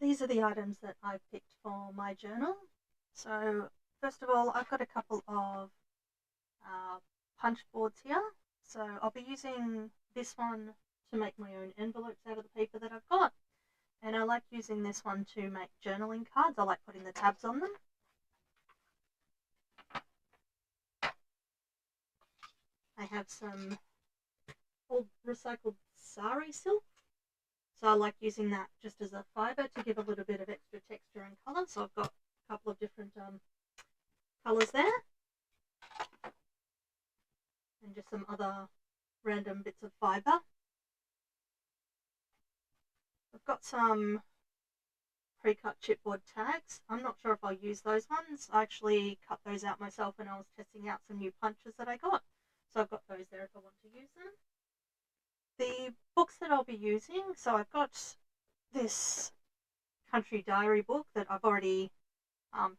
These are the items that I picked for my journal. So first of all, I've got a couple of punch boards here. So I'll be using this one to make my own envelopes out of the paper that I've got. And I like using this one to make journaling cards. I like putting the tabs on them. I have some old recycled sari silk. So I like using that just as a fibre to give a little bit of extra texture and colour. So I've got a couple of different colours there. And just some other random bits of fibre. I've got some pre-cut chipboard tags. I'm not sure if I'll use those ones. I actually cut those out myself when I was testing out some new punches that I got. So I've got those there if I want to use them. The books that I'll be using, so I've got this country diary book that I've already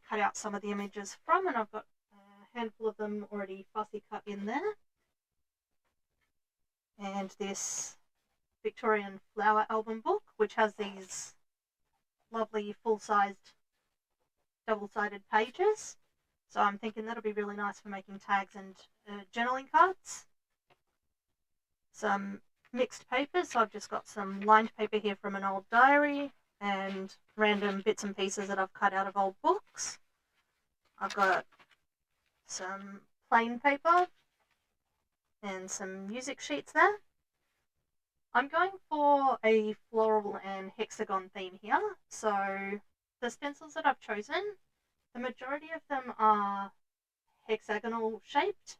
cut out some of the images from, and I've got a handful of them already fussy cut in there. And this Victorian flower album book, which has these lovely full-sized double-sided pages. So I'm thinking that'll be really nice for making tags and journaling cards. Some mixed papers, so I've just got some lined paper here from an old diary and random bits and pieces that I've cut out of old books. I've got some plain paper and some music sheets there. I'm going for a floral and hexagon theme here. So the stencils that I've chosen, the majority of them are hexagonal shaped.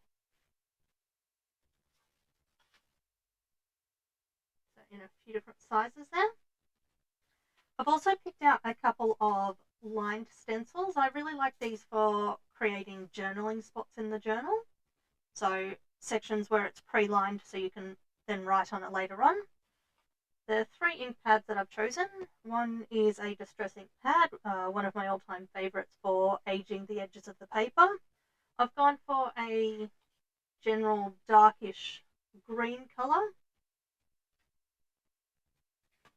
So in a few different sizes there. I've also picked out a couple of lined stencils. I really like these for creating journaling spots in the journal. So sections where it's pre-lined so you can then write on it later on. The 3 ink pads that I've chosen, one is a Distress ink pad, one of my all-time favourites for aging the edges of the paper. I've gone for a general darkish green colour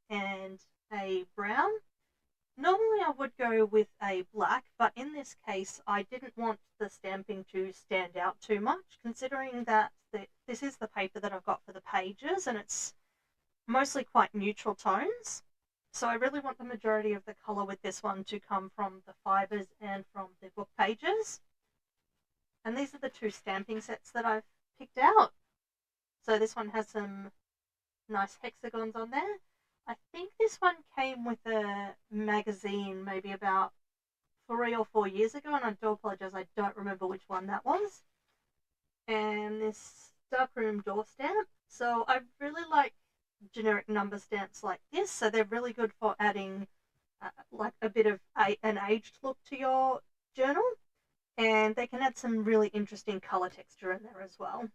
and a brown. Normally I would go with a black, but in this case I didn't want the stamping to stand out too much, considering that this is the paper that I've got for the pages and it's mostly quite neutral tones. So I really want the majority of the colour with this one to come from the fibres and from the book pages. And these are the 2 stamping sets that I've picked out. So this one has some nice hexagons on there. I think this one came with a magazine maybe about 3 or 4 years ago, and I do apologise, I don't remember which one that was. And this darkroom door stamp. So I really like generic number stamps like this, so they're really good for adding like a bit of an aged look to your journal, and they can add some really interesting colour texture in there as well.